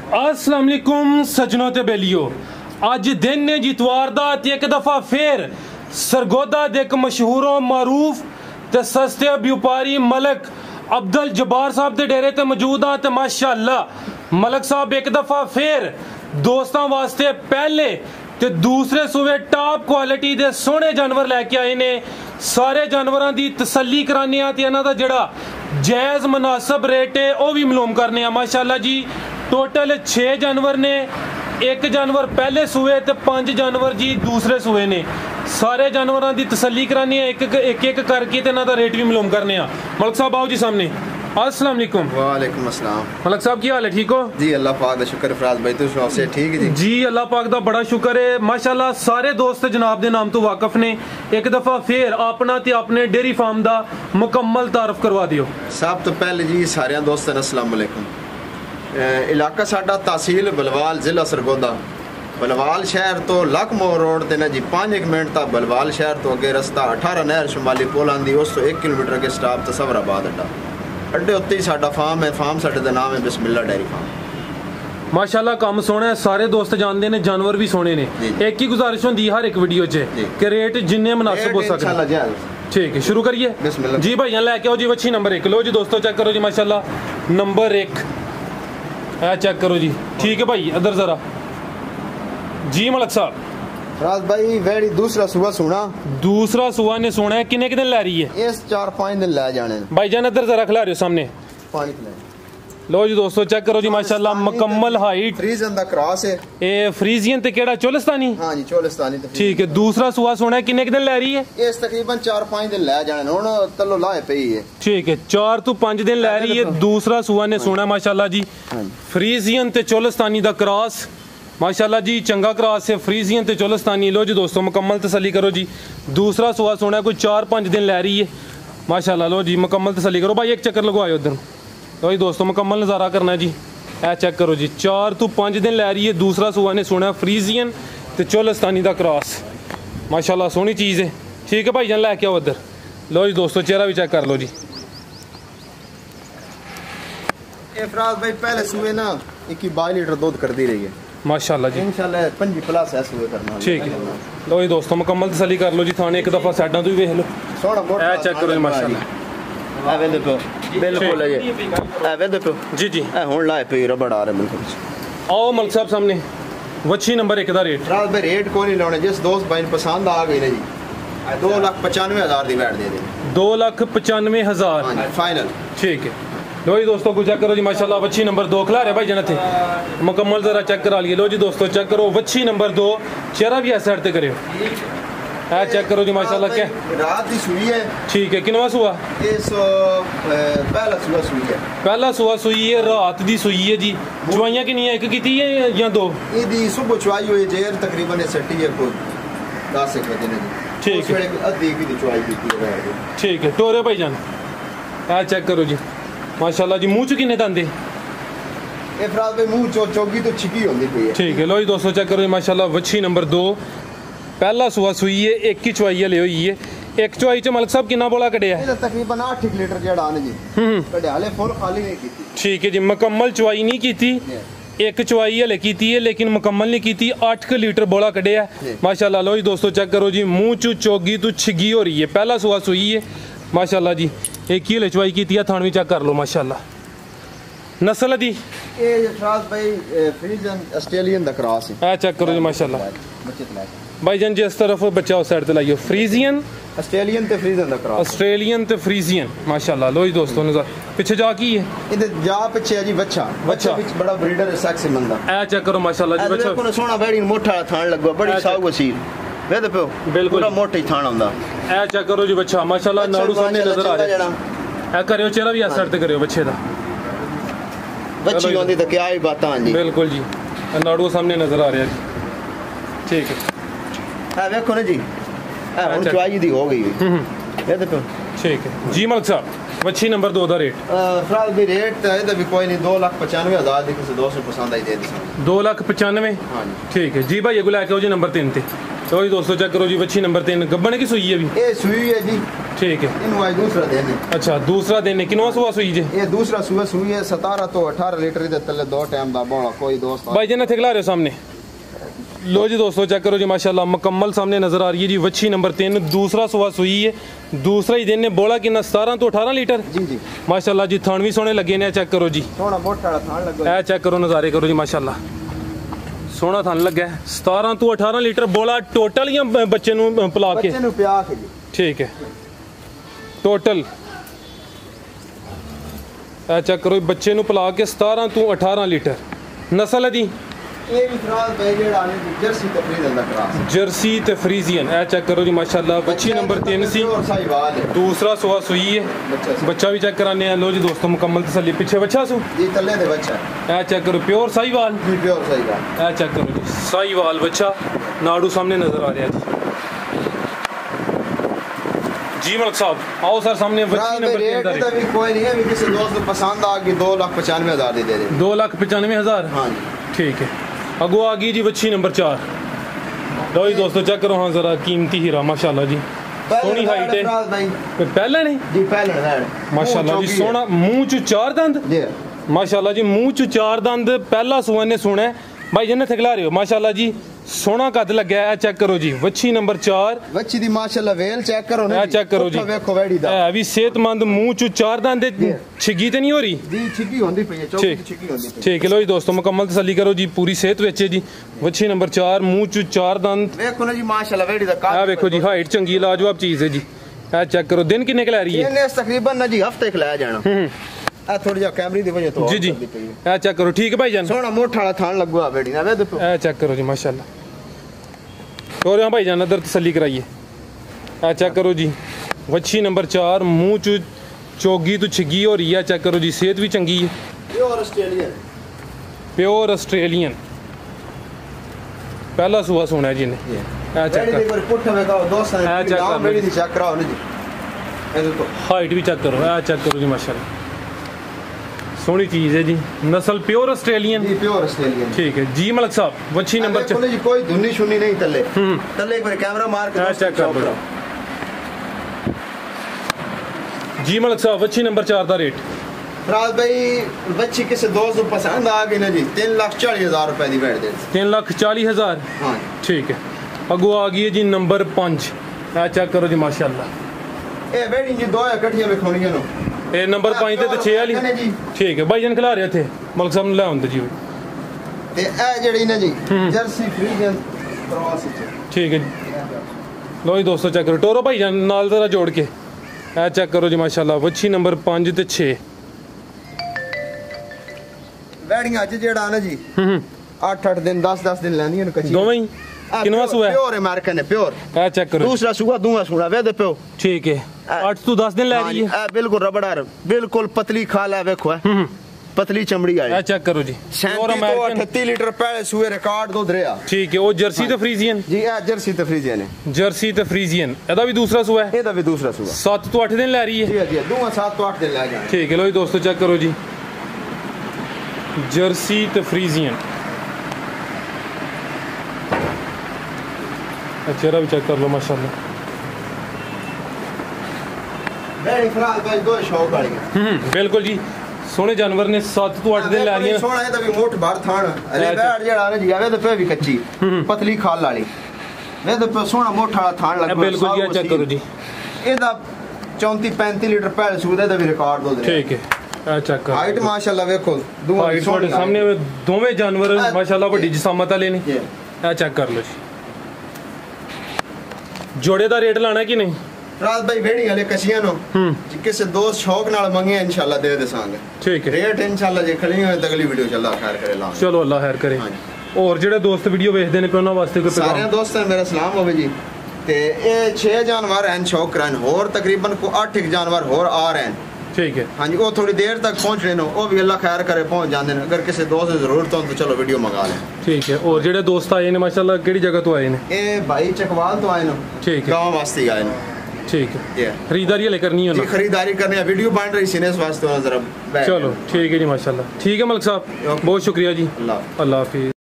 अस्सलाम वालेकुम सजनों ते बेलियो, अज दिन ने जितवार दा ते एक दफा फिर सरगोदा दे एक मशहूर मारूफ ते सस्ते व्यापारी मलक अब्दुल जब्बार साहब दे डेरे ते मौजूद हाँ। ते माशाअल्लाह मलक साहब एक दफा फिर दोस्तों वास्ते पहले ते दूसरे सूबे टॉप क्वालिटी दे सोहने जानवर लैके आए ने। सारे जानवरों की तसल्ली कराने ते इन्हां दा जेड़ा जायज़ मुनासिब रेट है वह भी मालूम करने। माशाअल्लाह जी टोटल 6 जानवर ने, एक जानवर पहले सूए ते 5 जानवर जी दूसरे सूए ने। सारे जानवरों की तसल्ली करानी है, एक करके ते इन्हां दा रेट भी मालूम करने। मलक साहब आओ जी सामने। अस्सलाम वालेकुम। वालेकुम अस्सलाम। मलक साहब की हाल है, ठीक हो जी? अल्लाह पाक दा शुक्र फराज भाई, तुम सुनाओ से ठीक है जी? अल्लाह पाक दा बड़ा शुक्र है माशाअल्लाह। सारे दोस्त जनाब दे नाम तो वाकफ ने, एक दफा फिर अपना ते अपने डेयरी फार्म दा मुकम्मल तारफ करवा दियो। सब तो पहले जी सारे दोस्तों ने अस्सलाम वालेकुम। इलाका साडा तहसील बलवाल, जिला सरगोदा। बलवाल शहर तो लखमोर रोड ते ना जी 5 मिनट तक बलवाल शहर तो अगे रस्ता 18 नहर शुमाली पुल आंदी, उस तो 1 किलोमीटर के स्टॉप तो सवराबाद अड्डे उत्ते ही साडा फार्म है। फार्म साडे दा नाम है बिस्मिल्लाह डेयरी फार्म। माशाअल्लाह काम सोहना है, सारे दोस्त जानते हैं, जानवर भी सोहने ने। एक ही गुजारिश होंदी हर एक वीडियो च कि रेट जिन्ने मुनासिब हो सके। ठीक है, शुरू करिए जी भाइया। लैके आओ जी वच्छी नंबर 1। लो जी दोस्तों चेक करो जी माशाअल्लाह नंबर 1 चेक करो जी। ठीक है भाई, इधर जरा जी। मलक साहब राज भाई वेड़ी दूसरा सुबह सुना, दूसरा सुबह ने सोना है। किन्ने दिन लै रही है? इस 4-5 दिन लै जाने भाई जान। इधर जरा खिला रहे हो सामने पानी। लो जी दोस्तों चेक करो जी माशाअल्लाह मुकम्मल हाइट। फ्रीजन दा क्रॉस है ए फ्रीजियन ते केड़ा चोलिस्तानी? हां जी चोलिस्तानी। ठीक है, दूसरा सुबह सोना है। किन्ने दिन लै रही है? इस तकरीबन 4-5 दिन लै जाने, हुन तल्लो लाए पई है। ठीक है, 4 तो 5 दिन लै रही है। दूसरा सुबह ने सोना माशाअल्लाह जी। फ्रीजियन ते चोलिस्तानी दा क्रॉस माशाअल्लाह जी, चंगा क्रॉस है फ्रीजियन ते चोलिस्तानी। लो जी दोस्तों मुकम्मल तसल्ली करो जी। दूसरा सुबह सोना है, कोई 4-5 दिन लै रही है माशाअल्लाह। लो जी मुकम्मल तसल्ली करो भाई, एक चक्कर लगवाओ उधर। लो जी दोस्तों मुकम्मल नज़ारा करना है जी। ए चेक करो जी, 4 तो 5 दिन लै रही है। दूसरा सुबह ने सोना है फ्रीजियन ते चोलिस्तानी दा क्रॉस माशाअल्लाह, सोहनी चीज़ है। ठीक है भाई जान लैके आओ उधर। लो जी दोस्तों चेहरा भी चेक कर लो जी। इफराज भाई पहले सुबह ना 22 लीटर दूध कर दी रही है माशाअल्लाह जी। इंशाल्लाह 5 प्लस है सुबह करना। ठीक है, लो जी दोस्तों मुकम्मल तसल्ली कर लो जी। थाने एक दफ़ा साइडा तो भी वेख लो, सोना मोटा ए चेक करो जी माशाअल्लाह। एवे देखो बिल्कुल है ये, एवे देखो जी जी। ए हुन लाए पे रबड़ आ रहा है बिल्कुल। आओ मलक साहब सामने वच्छी नंबर 1 दा रेट। रात भाई रेट कोई नहीं लाने, जिस दोस्त भाई पसंद आ गई ना जी 2,95,000 दी बैठ दे दे। 2,95,000 फाइनल। ठीक है, लो जी दोस्तों को चेक करो जी माशाअल्लाह वच्छी नंबर 2 खिला रहे भाई जन थे मुकम्मल जरा चेक करा लिए। लो जी दोस्तों चेक करो वच्छी नंबर 2, चेहरा भी ऐसे हटते करो। है चेक करो जी माशाअल्लाह। क्या रात की सुई है? ठीक है, किनवा सुआ? पहला सुआ सुई है। पहला सुआ सुई है, रात दी सुई है जी। चुवाइयां कितनी एक की है या 2? ये सुबह चुवाई हुई जेर तकरीबन सट्टी है कोई 10 बजे ने जी। ठीक है, अद्धी की चुवाई की है। ठीक है टोरे भाई जान। है चेक करो जी माशाअल्लाह जी। मुंह च किन्ने दंदे? इफराज भाई मुंह चौगी तो छिकी होंदी पई है। ठीक है, लो जी दोस्तों चेक करो जी माशाअल्लाह वच्छी नंबर 2 पहला सुआ सुई है, एक ही चुवाई ले हुई है। एक चुवाई च मलक साहब कितना बोला कटिया है? तकरीबन 8 लीटर जेड़ा आने जी कटिया हाले फुल खाली नहीं की। ठीक है जी, मुकम्मल चुवाई नहीं की थी, एक चुवाई हले की है लेकिन मुकम्मल नहीं की थी। 8 लीटर बोला कटिया माशाअल्लाह। लो जी दोस्तों चेक करो जी, मुंह चू चोगी तो छिगी हो रही है। पहला सुआ सुई है माशाअल्लाह जी, एक ही हले चुवाई की थी। थान भी चेक कर लो माशाअल्लाह। नस्ल दी भाई फ्रीजन ऑस्ट्रेलियन दा क्रॉस है। चेक करो जी माशाअल्लाह भाई जान। जिस तरफ बच्चा उस साइड ते लाइयो। फ्रीजियन ऑस्ट्रेलियन ते फ्रीजन दा क्रॉस, ऑस्ट्रेलियन ते फ्रीजियन माशाअल्लाह। लो जी दोस्तों नजर पीछे जा की है? इधर जा पीछे जी बच्चा विच बड़ा ब्रीडर है, सेक्सी बंदा। ए चेक करो माशाअल्लाह जी बच्चा को सोना बैड़ी मोटा थान लगवा, बड़ी साउ वसील वे दे पे बिल्कुल पूरा मोटा ही थान हुंदा। ए चेक करो जी बच्चा माशाअल्लाह, नाड़ू सामने नजर आ रहा है। ए करियो चेहरा भी इस साइड ते करियो बच्चे दा। बच्ची होंदी तो क्या ही बातां जी। बिल्कुल जी, नाड़ू सामने नजर आ रहा है। ठीक है, देखो ना जी हुन चुवाई दी हो गई ये देखो। ठीक है जी मलक साहब वच्छी नंबर 2 दा रेट? फिलहाल भी रेट इधर भी कोई नहीं, 2,95,000 दी किसी दोस्त को पसंद आई दे दे। 2,95,000? हां जी। ठीक है जी भाई, ये लैके आओ जी नंबर 3 ते। तो जी दोस्तों चेक करो जी, बच्ची नंबर 3 गब्बन की सुई है अभी? ये सुई है जी, ठीक है। इनू आज दूसरा दिन है। अच्छा दूसरा दिन है, किनवा सुआ सुई जे? ये दूसरा सुआ सुई है, 17 तो 18 लीटर दे तले 2 टाइम दा बोला कोई दोस्त भाई जी ने खिला रहे हो सामने। लो जी दोस्तों चेक करो जी, माशाल्लाह मुकम्मल सामने नजर आ रही है जी, बच्ची नंबर 3 दूसरा सुआ सुई है, दूसरा ही दिन ने बोला कि 17 तो 18 लीटर। जी जी माशाल्लाह जी, थान भी सोने लगे ने, चेक करो जी, सोना मोटा थान लगा ए चेक करो नज़ारे करो जी, माशाल्लाह सोना थान लगा है। 17 तो 18 लीटर बोला टोटल या बच्चे नु पिला के? बच्चे नु पिया के जी, ठीक है टोटल। ए चेक करो बच्चे नु पिला के 17 तो 18 लीटर। नस्ल है दी ये भी क्रॉस भाई जेड़ा आने दी जर्सी ते फ्रीजियन दा क्रॉस, जर्सी ते फ्रीजियन। ए चेक करो जी माशाल्लाह, बच्ची नंबर 3 सी, और साहिवाल है, दूसरा सुआ सुई है, बच्चा भी चेक कराने हैं। लो जी दोस्तों मुकम्मल तसल्ली, पीछे बच्चा सु जी तले दे बच्चा। ए चेक करो प्योर साहिवाल, जी प्योर साहिवाल। ए चेक करो जी साहिवाल बच्चा, नाड़ू सामने नजर आ रहा है जी मलिक साहब। आओ सर सामने बच्ची नंबर 3 दा रेट भी कोई नहीं है, भी किसी दोस्त को पसंद आ गई 2,95,000 दी दे दे। 2,95,000। हां जी ठीक है। अगो आ गई जी बच्ची नंबर 4। लो जी दोस्तों चेक करो, हाँ जरा कीमती हीरा माशाल्लाह जी, सोनी हाइट है भाई, पहले नहीं जी पहले माशाल्लाह जी, सोना मुंह च 4 दंद जी माशाल्लाह जी, मुंह च 4 दंद, पहला सुआ ने सुना है भाई जन्नत खिला रहे हो माशाल्लाह जी, सोना कद लगा है। चेक करो जी बच्ची नंबर 4, बच्ची दी माशाल्लाह वेल चेक करो ना, चेक करो जी, देखो वेड़ी दा है भी सेहतमंद, मुंह च 4 दंद, छिगी ते नहीं हो रही जी, छिगी होंदी पई है, चौकी छिगी होंदी पई। ठीक है। लो जी दोस्तों मुकम्मल तसल्ली करो जी, पूरी सेहत विच है जी, बच्ची नंबर 4, मुंह च 4 दंद, देखो ना जी माशाल्लाह वेड़ी दा का, ए देखो जी हाइट चंगी लाजवाब चीज है जी। ए चेक करो दिन किन्ने खिला रही है? इन्हें तकरीबन ना जी हफ्ते खिलाया जाना। आ थोड़ी जा कैमरे दी वजह तो जी जी, ए चेक करो ठीक है भाई जान, सोना मोटा वाला थान लगवा वेड़ी ना, वे देखो ए चेक करो जी माशाल्लाह। और यहाँ भाई जान अदर तसल्ली कराइए। ए चेक करो जी बच्ची नंबर 4, मुंह च चोगी तो छिगी हो रही है। चेक करो जी सेहत भी चंगी है, प्योर ऑस्ट्रेलियन, प्योर ऑस्ट्रेलियन, पहला सुआ सोना है जी ने। ए चेक वेड़ी दी पुट्ठा में का दोस्त ने नाम वेड़ी दी चेक कराओ ना जी, ए देखो हाइट भी चेक करो, ए चेक करो जी माशाल्लाह सोनी चीज है जी, नस्ल प्योर ऑस्ट्रेलियन, जी प्योर ऑस्ट्रेलियन। ठीक है जी मलिक साहब, बच्ची नंबर 4 जी कोई धुनी शुनी नहीं तले, तले एक बार कैमरा मार के चेक कर लो जी मलिक साहब, बच्ची नंबर 4 का रेट? राज भाई बच्ची किसी दोस्त को पसंद आ गई ना जी, 3,40,000 रुपए की बैठ दे। 3,40,000। हाँ ठीक है। अगो आ गई है जी नंबर 5, चेक करो जी माशाल्लाह, ए बेड़ी जी दो इकट्ठियां विखाणियां नो, ए नंबर 5 ते 6 वाली। ठीक है भाई जन खिला रहे थे मलिक साहब ने ले आंदे जी, ते ए जेड़ी ना जी जर्सी फ्रीजियन क्रॉस है। ठीक है लो जी दोस्तों चेक करो, टोरो भाई जान नाल जरा जोड़ के, ए चेक करो जी माशाल्लाह, बच्ची नंबर 5 ते 6। बैड़ियां अज जेड़ा ना जी 8-8 दिन 10-10 दिन लैंदियां कच्ची दोवें ही किनवा सुआ है? प्योर अमेरिकन है, प्योर। ए चेक करो दूसरा सुआ दूसरा सुना वे दे पियो, ठीक है 8 तो 10 दिन ले रही है। ए बिल्कुल रबड़ार, बिल्कुल पतली खाल है, देखो है पतली चमड़ी है। ए चेक करो जी, और 38 लीटर पहले सुए रिकॉर्ड दूध रहा। ठीक है। वो जर्सी ते फ्रीजियन जी, ए जर्सी ते फ्रीजियन है, जर्सी ते फ्रीजियन, एदा भी दूसरा सुआ है, एदा भी दूसरा सुआ 7 तो 8 दिन ले रही है। जी जी दूसरा 7 तो 8 दिन ले जाए। ठीक है लो जी दोस्तों चेक करो जी, जर्सी ते फ्रीजियन, चेहरा भी चेक कर लो माशाल्लाह। बैड़ी फिलहाल भाई दो शौक वाली बिल्कुल जी, सोने जानवर ने 7 तो 8 दिन ले रही है। सोना है तभी मोट भर थान अरे बैठ जेड़ा ना जी आवे तो पे भी कच्ची पतली खाल वाली, वे तो सोना मोटा वाला थान लग बिल्कुल जी, चेक करो जी, एदा 34-35 लीटर पहले सूदे दा भी रिकॉर्ड दो। ठीक है चेक कर, हाइट माशाल्लाह देखो हाइट ਤੁਹਾਡੇ सामने दोवें जानवर माशाल्लाह बड़ी जिसामत वाले ने। ए चेक कर लो जी, जोड़े दा रेट लाना कि नहीं? रात भाई भेड़ी वाले कशियां नो किसी दोस्त शौक नाल मंगे इंशाल्लाह दे दे सांगे। ठीक है रेट इंशाल्लाह जे खड़ी होए तो अगली वीडियो चला खैर करे ला। चलो अल्लाह खैर करे। और जेड़े दोस्त वीडियो देखदे ने उन्हां वास्ते कोई पैगाम? सारे दोस्तां मेरा सलाम होवे जी, ते ये 6 जानवर हैं शौक करन, और तकरीबन को 8 जानवर और आ रहे हैं। ठीक है हाँ जी, वो थोड़ी देर तक पहुंचने नो, वो भी अल्लाह खैर करे पहुंच जाते हैं। अगर किसी दोस्त की जरूरत हो तो चलो वीडियो मंगा लें। ठीक है। और जेडे दोस्त आए ने माशाल्लाह केड़ी जगह तो आए ने? ये भाई चकवाल तो आए नो। ठीक है, गांव वास्ते आए नो। ठीक है, खरीदारी ले करनी है ना? खरीदारी करनी है, वीडियो बन रही सीने इस वास्ते जरा। चलो ठीक है जी माशाल्लाह। ठीक है मलिक साहब, बहुत शुक्रिया जी। अल्लाह हाफिज़।